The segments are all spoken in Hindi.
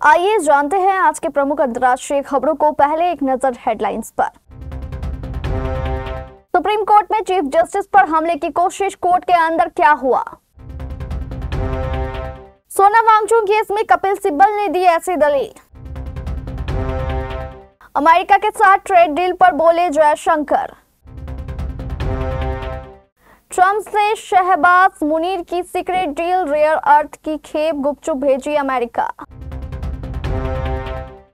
आइए जानते हैं आज के प्रमुख अंतर्राष्ट्रीय खबरों को। पहले एक नजर हेडलाइंस पर। सुप्रीम कोर्ट में चीफ जस्टिस पर हमले की कोशिश, कोर्ट के अंदर क्या हुआ? सोनम वांगचुक केस में कपिल सिब्बल ने दी ऐसी दलील। अमेरिका के साथ ट्रेड डील पर बोले जयशंकर। ट्रंप से शहबाज मुनीर की सीक्रेट डील, रेयर अर्थ की खेप गुपचुप भेजी अमेरिका।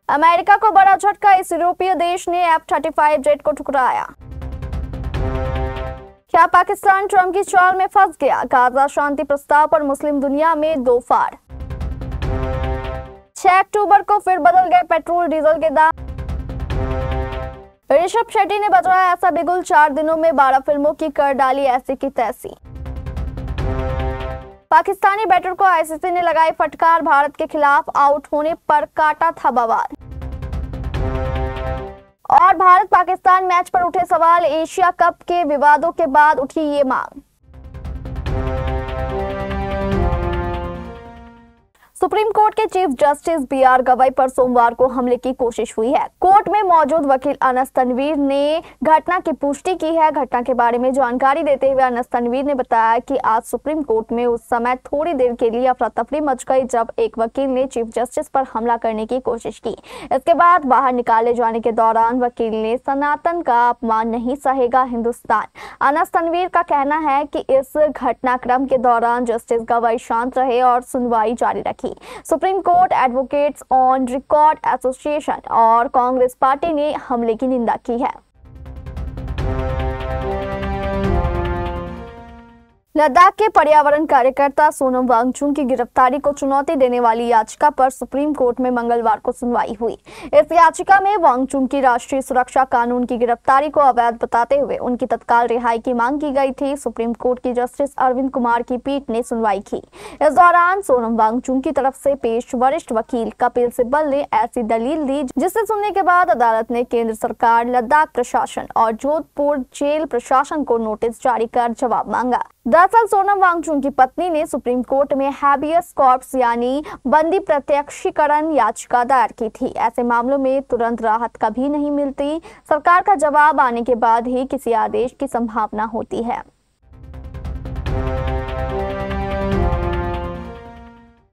अमेरिका को बड़ा झटका, इस यूरोपीय देश ने F-35 जेट को ठुकराया। क्या पाकिस्तान ट्रंप की चाल में फंस गया? गाजा शांति प्रस्ताव पर मुस्लिम दुनिया में दो फाड़। 6 अक्टूबर को फिर बदल गए पेट्रोल डीजल के दाम। ऋषभ शेट्टी ने बजाया ऐसा बिगुल, 4 दिनों में 12 फिल्मों की कर डाली ऐसी की तैसी। पाकिस्तानी बैटर को आईसीसी ने लगाई फटकार, भारत के खिलाफ आउट होने पर काटा था बवाल। और भारत पाकिस्तान मैच पर उठे सवाल, एशिया कप के विवादों के बाद उठी ये मांग। सुप्रीम कोर्ट के चीफ जस्टिस बीआर गवाई पर सोमवार को हमले की कोशिश हुई है। कोर्ट में मौजूद वकील अनस तनवीर ने घटना की पुष्टि की है। घटना के बारे में जानकारी देते हुए अनस तनवीर ने बताया कि आज सुप्रीम कोर्ट में उस समय थोड़ी देर के लिए अफरा तफरी मच गई जब एक वकील ने चीफ जस्टिस पर हमला करने की कोशिश की। इसके बाद बाहर निकाले जाने के दौरान वकील ने सनातन का अपमान नहीं सहेगा हिंदुस्तान। अनस तनवीर का कहना है कि इस घटनाक्रम के दौरान जस्टिस गवाई शांत रहे और सुनवाई जारी रखी। Supreme court, advocates on record association और कांग्रेस पार्टी ने हमले की निंदा की है। लद्दाख के पर्यावरण कार्यकर्ता सोनम वांगचुक की गिरफ्तारी को चुनौती देने वाली याचिका पर सुप्रीम कोर्ट में मंगलवार को सुनवाई हुई। इस याचिका में वांगचुक की राष्ट्रीय सुरक्षा कानून की गिरफ्तारी को अवैध बताते हुए उनकी तत्काल रिहाई की मांग की गई थी। सुप्रीम कोर्ट की जस्टिस अरविंद कुमार की पीठ ने सुनवाई की। इस दौरान सोनम वांगचुक की तरफ से पेश वरिष्ठ वकील कपिल सिब्बल ने ऐसी दलील दी जिसे सुनने के बाद अदालत ने केंद्र सरकार, लद्दाख प्रशासन और जोधपुर जेल प्रशासन को नोटिस जारी कर जवाब मांगा। दरअसल सोनम वांगचुक की पत्नी ने सुप्रीम कोर्ट में हैबियस कॉर्पस यानी बंदी प्रत्यक्षीकरण याचिका दायर की थी। ऐसे मामलों में तुरंत राहत कभी नहीं मिलती। सरकार का जवाब आने के बाद ही किसी आदेश की संभावना होती है।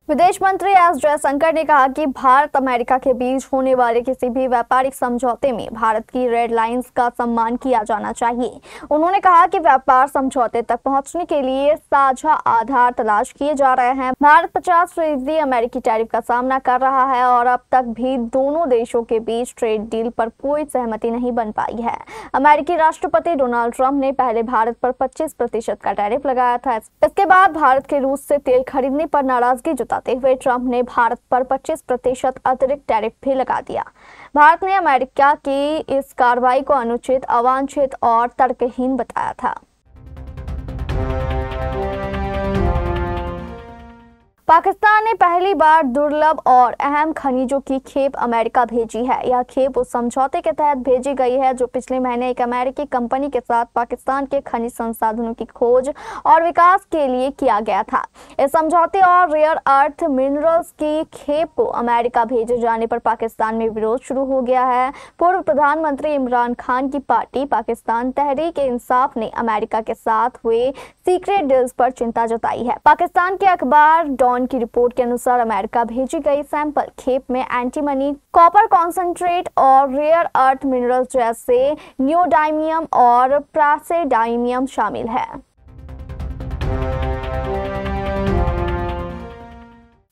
विदेश मंत्री एस जयशंकर ने कहा कि भारत अमेरिका के बीच होने वाले किसी भी व्यापारिक समझौते में भारत की रेड लाइंस का सम्मान किया जाना चाहिए। उन्होंने कहा कि व्यापार समझौते तक पहुंचने के लिए साझा आधार तलाश किए जा रहे हैं। भारत 50% अमेरिकी टैरिफ का सामना कर रहा है और अब तक भी दोनों देशों के बीच ट्रेड डील पर कोई सहमति नहीं बन पाई है। अमेरिकी राष्ट्रपति डोनाल्ड ट्रंप ने पहले भारत पर 25% का टैरिफ लगाया था। इसके बाद भारत के रूस से तेल खरीदने पर नाराजगी जताते हुए ट्रंप ने भारत पर 25% अतिरिक्त टैरिफ भी लगा दिया। भारत ने अमेरिका की इस कार्रवाई को अनुचित, अवांछित और तर्कहीन बताया था। पाकिस्तान ने पहली बार दुर्लभ और अहम खनिजों की खेप अमेरिका भेजी है। यह खेप उस समझौते के तहत भेजी गई है जो पिछले महीने एक अमेरिकी कंपनी के साथ पाकिस्तान के खनिज संसाधनों की खोज और विकास के लिए किया गया था। इस समझौते और रेयर अर्थ मिनरल्स की खेप को अमेरिका भेजे जाने पर पाकिस्तान में विरोध शुरू हो गया है। पूर्व प्रधानमंत्री इमरान खान की पार्टी पाकिस्तान तहरीक इंसाफ ने अमेरिका के साथ हुए सीक्रेट डील्स पर चिंता जताई है। पाकिस्तान के अखबार डॉन की रिपोर्ट के अनुसार अमेरिका भेजी गई सैंपल खेप में एंटीमनी, कॉपर कॉन्सेंट्रेट और रेयर अर्थ मिनरल्स जैसे नियोडाइमियम और प्रासेडाइमियम शामिल है।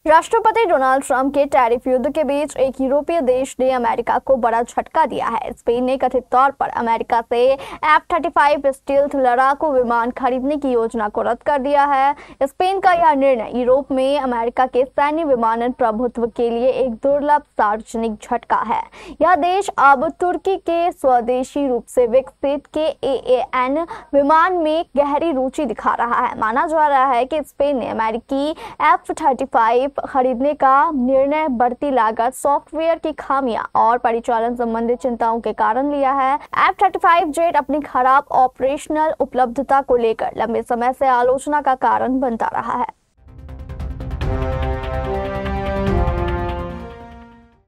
राष्ट्रपति डोनाल्ड ट्रंप के टैरिफ युद्ध के बीच एक यूरोपीय देश ने अमेरिका को बड़ा झटका दिया है। स्पेन ने कथित तौर पर अमेरिका से F-35 स्टील्थ लड़ाकू विमान खरीदने की योजना को रद्द कर दिया है। स्पेन का यह निर्णय यूरोप में अमेरिका के सैन्य विमानन प्रभुत्व के लिए एक दुर्लभ सार्वजनिक झटका है। यह देश अब तुर्की के स्वदेशी रूप से विकसित KAAN विमान में गहरी रुचि दिखा रहा है। माना जा रहा है कि स्पेन ने अमेरिकी F-35 खरीदने का निर्णय बढ़ती लागत, सॉफ्टवेयर की खामियां और परिचालन संबंधित चिंताओं के कारण लिया है। F-35 जेट अपनी खराब ऑपरेशनल उपलब्धता को लेकर लंबे समय से आलोचना का कारण बनता रहा है।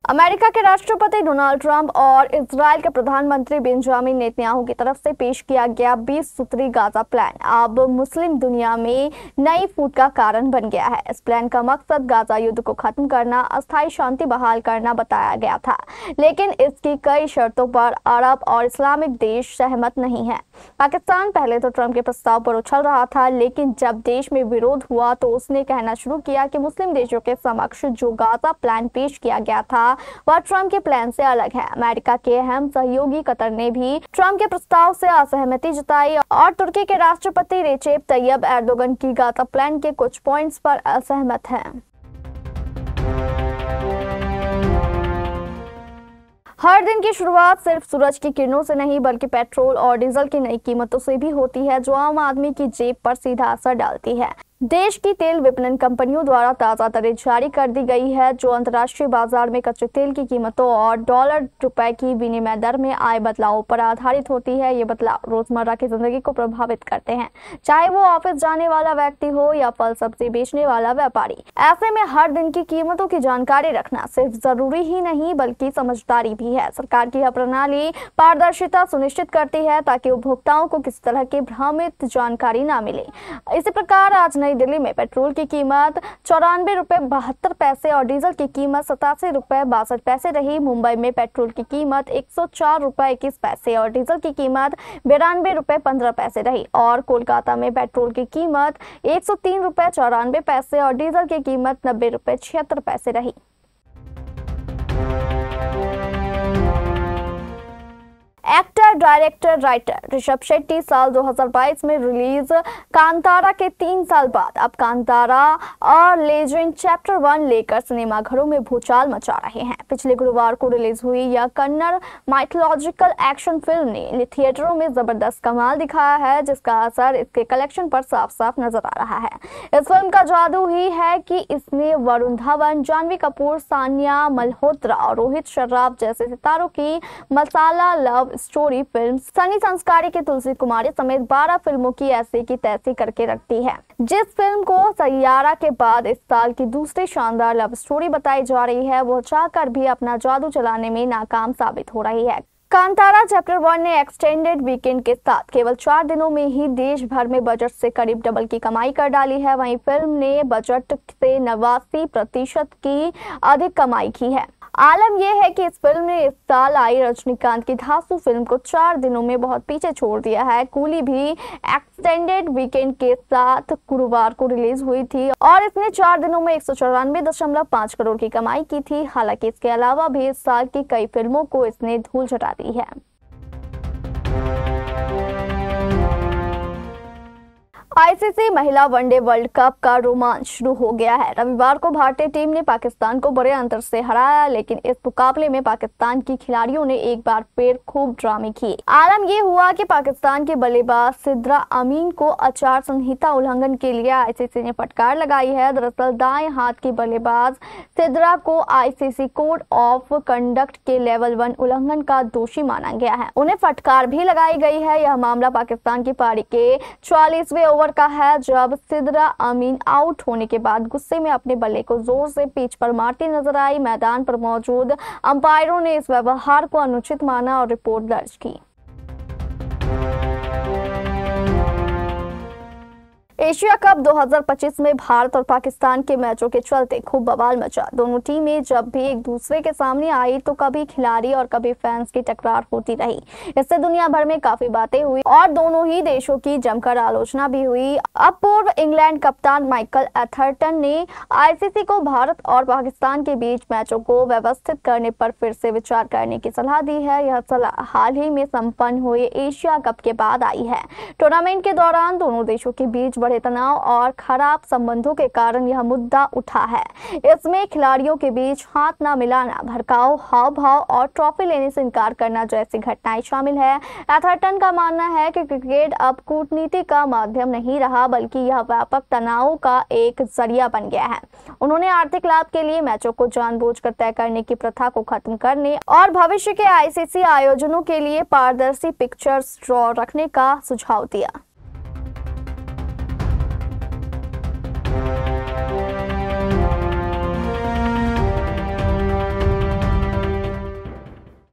अमेरिका के राष्ट्रपति डोनाल्ड ट्रंप और इजराइल के प्रधानमंत्री बेंजामिन नेतन्याहू की तरफ से पेश किया गया 20 सूत्री गाजा प्लान अब मुस्लिम दुनिया में नई फूट का कारण बन गया है। इस प्लान का मकसद गाजा युद्ध को खत्म करना, अस्थायी शांति बहाल करना बताया गया था, लेकिन इसकी कई शर्तों पर अरब और इस्लामिक देश सहमत नहीं है। पाकिस्तान पहले तो ट्रंप के प्रस्ताव पर उछल रहा था, लेकिन जब देश में विरोध हुआ तो उसने कहना शुरू किया कि मुस्लिम देशों के समक्ष जो गाजा प्लान पेश किया गया था वह ट्रंप के प्लान से अलग है। अमेरिका के अहम सहयोगी कतर ने भी ट्रंप के प्रस्ताव से असहमति जताई और तुर्की के राष्ट्रपति रेचेप तैयब एर्दोगन की गाजा प्लान के कुछ पॉइंट्स पर असहमत हैं। हर दिन की शुरुआत सिर्फ सूरज की किरणों से नहीं बल्कि पेट्रोल और डीजल की नई कीमतों से भी होती है, जो आम आदमी की जेब पर सीधा असर डालती है। देश की तेल विपणन कंपनियों द्वारा ताज़ा दरें जारी कर दी गई है, जो अंतर्राष्ट्रीय बाजार में कच्चे तेल की कीमतों और डॉलर रुपए की विनिमय दर में आए बदलावों पर आधारित होती है। ये बदलाव रोजमर्रा की जिंदगी को प्रभावित करते हैं, चाहे वो ऑफिस जाने वाला व्यक्ति हो या फल सब्जी बेचने वाला व्यापारी। ऐसे में हर दिन की कीमतों की जानकारी रखना सिर्फ जरूरी ही नहीं बल्कि समझदारी भी है। सरकार की यह प्रणाली पारदर्शिता सुनिश्चित करती है ताकि उपभोक्ताओं को किसी तरह की भ्रामित जानकारी न मिले। इसी प्रकार आज नई दिल्ली में पेट्रोल की कीमत 94 रुपए 72 पैसे और डीजल की कीमत 87 रुपए 62 पैसे रही। मुंबई में पेट्रोल की कीमत 104 रुपए 21 पैसे और डीजल की कीमत 92 रुपए 15 पैसे रही और कोलकाता में पेट्रोल की कीमत 103 रुपए 94 पैसे और डीजल की कीमत 90 रुपए 76 पैसे रही। Actor, director, writer Rishabh Shetty साल 2022 में रिलीज कांतारा के 3 साल बाद अब कांतारा और लेजेंड चैप्टर 1 लेकर सिनेमाघरों में भूचाल मचा रहे हैं। पिछले गुरुवार को रिलीज हुई यह कन्नड़ माइथोलॉजिकल एक्शन फिल्म ने थिएटरों में जबरदस्त कमाल दिखाया है, जिसका असर इसके कलेक्शन पर साफ साफ नजर आ रहा है। इस फिल्म का जादू ही है कि इसने वरुण धवन, जानवी कपूर, सानिया मल्होत्रा और रोहित शर्राफ जैसे सितारों की मसाला लव स्टोरी फिल्म सनी संस्कारी की तुलसी कुमारी समेत 12 फिल्मों की ऐसी की तैसी करके रखती है। जिस फिल्म को सैयारा के बाद इस साल की दूसरी शानदार लव स्टोरी बताई जा रही है, वो चाहकर भी अपना जादू चलाने में नाकाम साबित हो रही है। कांतारा चैप्टर 1 ने एक्सटेंडेड वीकेंड के साथ केवल 4 दिनों में ही देश भर में बजट से करीब डबल की कमाई कर डाली है। वहीं फिल्म ने बजट से 89% की अधिक कमाई की है। आलम यह है कि इस फिल्म ने इस साल आई रजनीकांत की धांसू फिल्म को 4 दिनों में बहुत पीछे छोड़ दिया है। कूली भी एक्सटेंडेड वीकेंड के साथ गुरुवार को रिलीज हुई थी और इसने 4 दिनों में 194.5 करोड़ की कमाई की थी। हालांकि इसके अलावा भी इस साल की कई फिल्मों को इसने धूल चटा दी है। आईसीसी महिला वनडे वर्ल्ड कप का रोमांच शुरू हो गया है। रविवार को भारतीय टीम ने पाकिस्तान को बड़े अंतर से हराया, लेकिन इस मुकाबले में पाकिस्तान की खिलाड़ियों ने एक बार फिर खूब ड्रामे किए। आलम यह हुआ कि पाकिस्तान के बल्लेबाज सिद्रा अमीन को आचार संहिता उल्लंघन के लिए आईसीसी ने फटकार लगाई है। दरअसल दाएं हाथ की बल्लेबाज सिद्रा को आईसीसी कोड ऑफ कंडक्ट के लेवल 1 उल्लंघन का दोषी माना गया है। उन्हें फटकार भी लगाई गई है। यह मामला पाकिस्तान की पारी के 44वें ओवर का है, जब सिद्रा अमीन आउट होने के बाद गुस्से में अपने बल्ले को जोर से पिच पर मारती नजर आई। मैदान पर मौजूद अंपायरों ने इस व्यवहार को अनुचित माना और रिपोर्ट दर्ज की। एशिया कप 2025 में भारत और पाकिस्तान के मैचों के चलते खूब बवाल मचा। दोनों टीमें जब भी एक दूसरे के सामने आई तो कभी खिलाड़ी और कभी फैंस की टकरार होती रही। इससे दुनिया भर में काफी बातें हुई और दोनों ही देशों की जमकर आलोचना भी हुई। अब पूर्व इंग्लैंड कप्तान माइकल एथरटन ने आईसीसी को भारत और पाकिस्तान के बीच मैचों को व्यवस्थित करने पर फिर से विचार करने की सलाह दी है। यह सलाह हाल ही में संपन्न हुए एशिया कप के बाद आई है। टूर्नामेंट के दौरान दोनों देशों के बीच बड़े तनाव और खराब संबंधों के कारण यह मुद्दा उठा है। इसमें खिलाड़ियों के बीच हाथ न मिलाना, भड़काऊ हाव भाव और ट्रॉफी लेने से इनकार करना जैसी घटनाएं शामिल है। एथरटन का मानना है कि क्रिकेट अब कूटनीति का माध्यम नहीं रहा बल्कि यह व्यापक तनाव का एक जरिया बन गया है। उन्होंने आर्थिक लाभ के लिए मैचों को जानबूझकर तय करने की प्रथा को खत्म करने और भविष्य के आईसीसी आयोजनों के लिए पारदर्शी पिक्चर्स ड्रॉ रखने का सुझाव दिया।